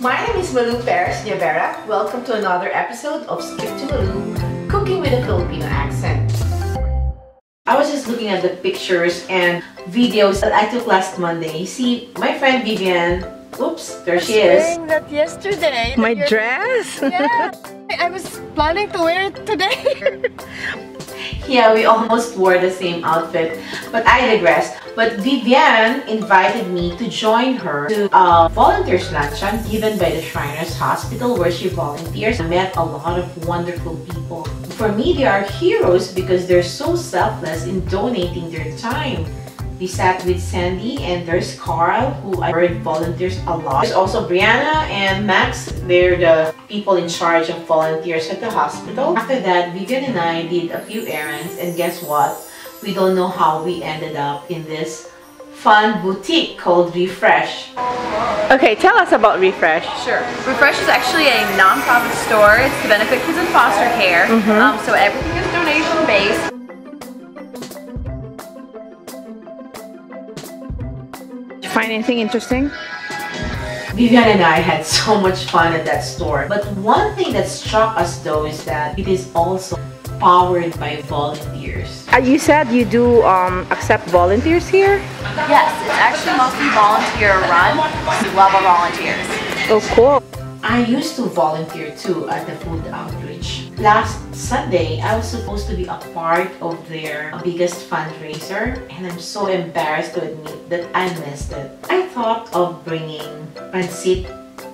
My name is Malu Perez de Vera. Welcome to another episode of Skip to Malu, Cooking with a Filipino Accent. I was just looking at the pictures and videos that I took last Monday. See, my friend Vivian, oops, there she is. Wearing that yesterday. My dress? Yeah, I was planning to wear it today. Yeah, we almost wore the same outfit, but I digress. But Vivian invited me to join her to a volunteers luncheon given by the Shriners Hospital where she volunteers. I met a lot of wonderful people. For me, they are heroes because they're so selfless in donating their time. We sat with Sandy and there's Carl, who I heard volunteers a lot. There's also Brianna and Max. They're the people in charge of volunteers at the hospital. After that, Vivian and I did a few errands, and guess what? We don't know how we ended up in this fun boutique called Refresh. Okay, tell us about Refresh. Sure. Refresh is actually a non-profit store. It's to benefit kids in foster care. So everything is donation-based. Find anything interesting? Vivian and I had so much fun at that store. But one thing that struck us though is that it is also powered by volunteers. You said you do accept volunteers here? Yes, it's actually mostly volunteer run. We love our volunteers. Oh, cool. I used to volunteer too at the food outreach. Last Sunday, I was supposed to be a part of their biggest fundraiser, and I'm so embarrassed to admit that I missed it. I thought of bringing Pancit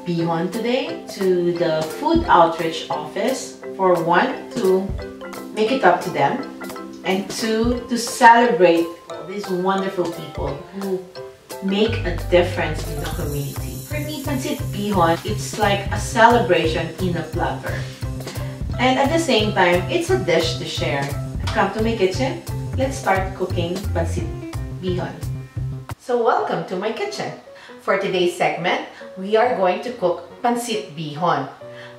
Bihon today to the food outreach office for one, to make it up to them, and two, to celebrate these wonderful people who make a difference in the community. For me, Pancit Bihon, it's like a celebration in a platter. And at the same time, it's a dish to share. Come to my kitchen. Let's start cooking Pancit Bihon. So welcome to my kitchen. For today's segment, we are going to cook Pancit Bihon.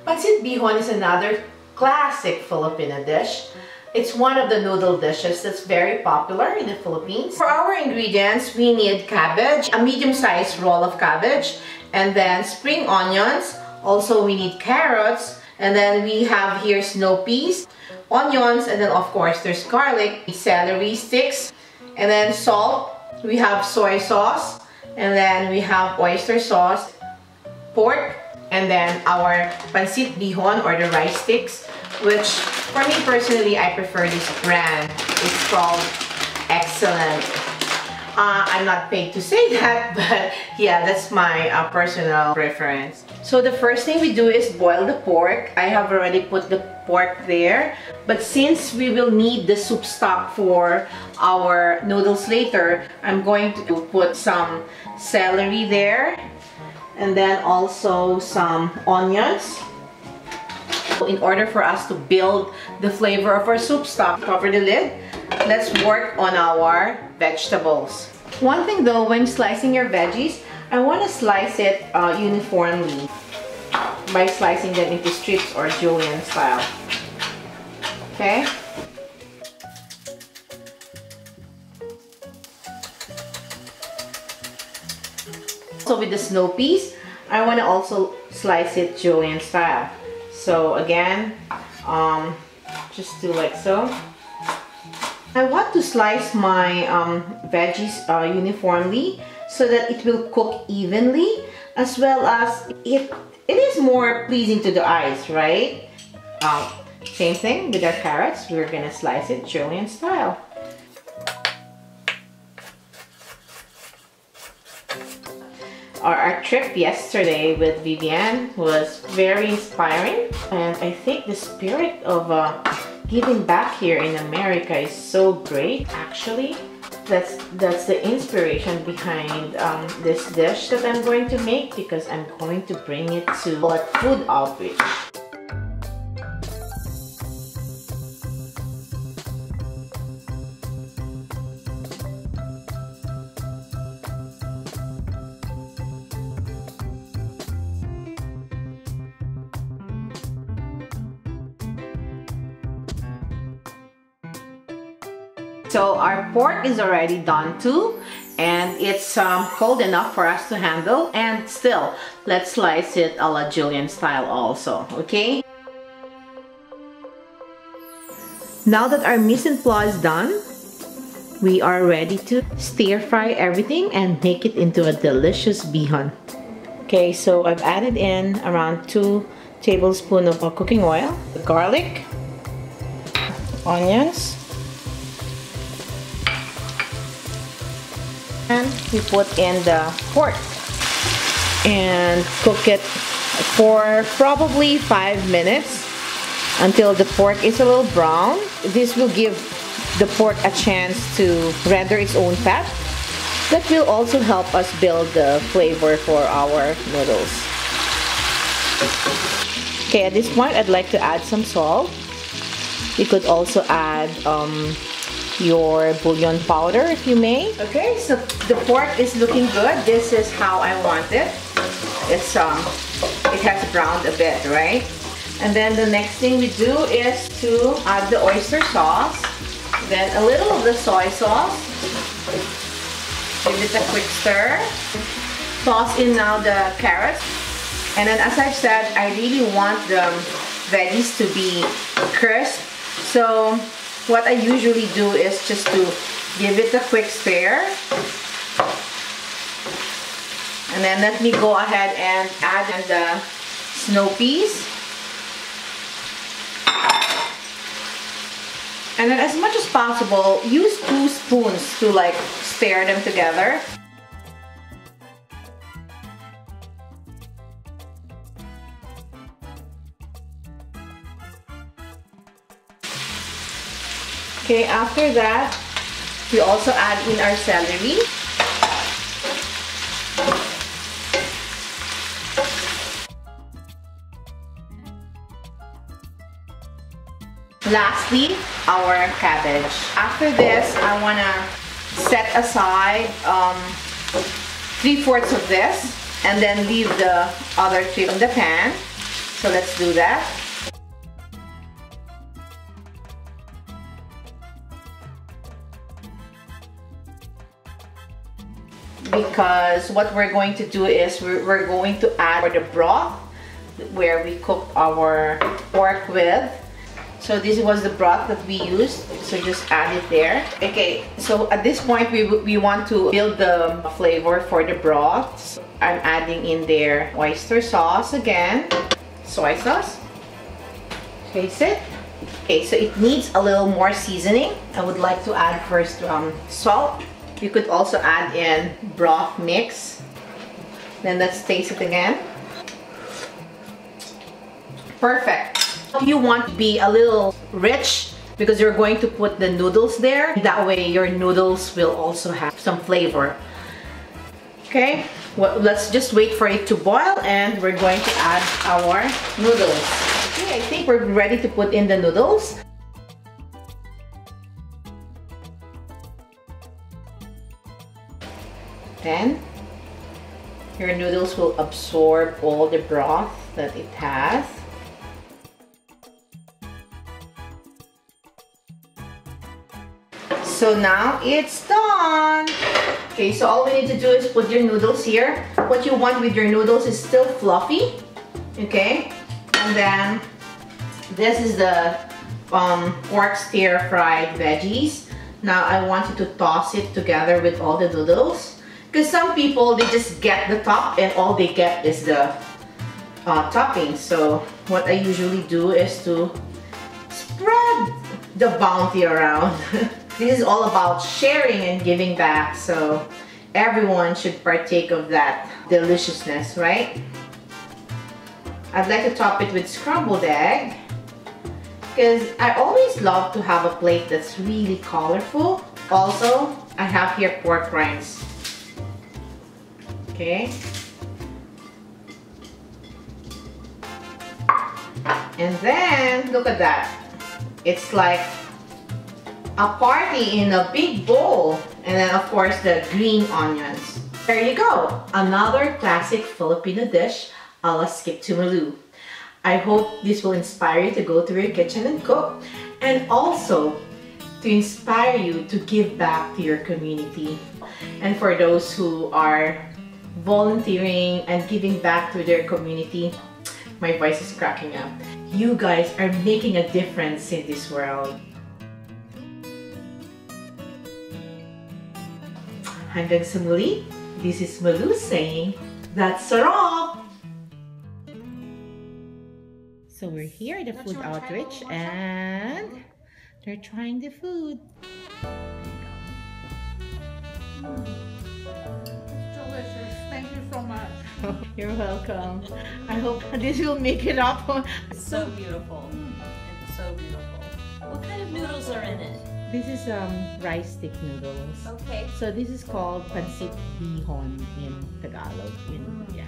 Pancit Bihon is another classic Filipino dish. It's one of the noodle dishes that's very popular in the Philippines. For our ingredients, we need cabbage, a medium-sized roll of cabbage, and then spring onions. Also, we need carrots, and then we have here snow peas, onions, and then of course there's garlic, celery sticks, and then salt. We have soy sauce, and then we have oyster sauce, pork, and then our Pancit Bihon or the rice sticks, which for me personally, I prefer this brand. It's called Excellent. I'm not paid to say that, but yeah, that's my personal preference. So the first thing we do is boil the pork. I have already put the pork there, but since we will need the soup stock for our noodles later, I'm going to put some celery there, and then also some onions. In order for us to build the flavor of our soup stock, cover the lid. Let's work on our vegetables. One thing though, when slicing your veggies, I want to slice it uniformly by slicing them into strips or julienne style. Okay? So with the snow peas, I want to also slice it julienne style. So again, just do like so. I want to slice my veggies uniformly so that it will cook evenly, as well as it is more pleasing to the eyes, right? Same thing with our carrots. We're gonna slice it julienne style. Our trip yesterday with Vivian was very inspiring, and I think the spirit of giving back here in America is so great. Actually, that's the inspiration behind this dish that I'm going to make, because I'm going to bring it to a food outreach. So our pork is already done too, and it's cold enough for us to handle. And still, let's slice it a la Julian style also, okay? Now that our mise en place is done, we are ready to stir fry everything and make it into a delicious bihon. Okay, so I've added in around 2 tablespoons of cooking oil, garlic, onions, and we put in the pork and cook it for probably 5 minutes until the pork is a little brown. This will give the pork a chance to render its own fat. That will also help us build the flavor for our noodles. Okay, at this point I'd like to add some salt. You could also add your bouillon powder if you may. Okay, so the pork is looking good. This is how I want it. It's it has browned a bit, right? And then the next thing we do is to add the oyster sauce, then a little of the soy sauce. Give it a quick stir. Toss in now the carrots. And then as I've said, I really want the veggies to be crisp. So what I usually do is just to give it a quick stir. And then let me go ahead and add in the snow peas. And then as much as possible, use 2 spoons to like stir them together. Okay, after that, we also add in our celery. Lastly, our cabbage. After this, I want to set aside 3/4 of this and then leave the other 3 in the pan. So let's do that. Because what we're going to do is we're going to add the broth where we cooked our pork with. So this was the broth that we used, so just add it there. Okay, so at this point we want to build the flavor for the broth. So I'm adding in there oyster sauce again, soy sauce, taste it. Okay, so it needs a little more seasoning. I would like to add first salt. You could also add in broth mix. Then let's taste it again. Perfect. You want to be a little rich because you're going to put the noodles there. That way your noodles will also have some flavor. Okay, well, let's just wait for it to boil and we're going to add our noodles. Okay, I think we're ready to put in the noodles. Then your noodles will absorb all the broth that it has. So now it's done. Okay, so all we need to do is put your noodles here. What you want with your noodles is still fluffy. Okay, and then this is the pork stir-fried veggies. Now I want you to toss it together with all the noodles. Because some people, they just get the top and all they get is the topping. So what I usually do is to spread the bounty around. This is all about sharing and giving back, so everyone should partake of that deliciousness, right? I'd like to top it with scrambled egg because I always love to have a plate that's really colorful. Also, I have here pork rinds. Okay. And then, look at that. It's like a party in a big bowl. And then of course the green onions. There you go, another classic Filipino dish a la skip to Malu. I hope this will inspire you to go to your kitchen and cook. And also, to inspire you to give back to your community. And for those who are volunteering and giving back to their community, my voice is cracking up. You guys are making a difference in this world. Hanggang sa muli, this is Malu saying, that's sarap! So we're here at the food outreach and they're trying the food. Delicious. Thank you so much. You're welcome. I hope this will make it up. It's so beautiful. It's so beautiful. What kind of noodles are in it? This is rice stick noodles. Okay. So this is called Pancit Bihon in Tagalog. Yeah.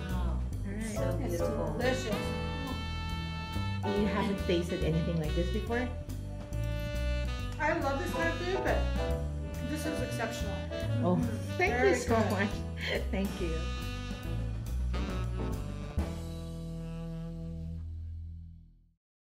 Wow. Alright. So It's beautiful. delicious. You haven't tasted anything like this before? I love this kind of food, but this is exceptional. Oh, thank you Very so good. much. Thank you.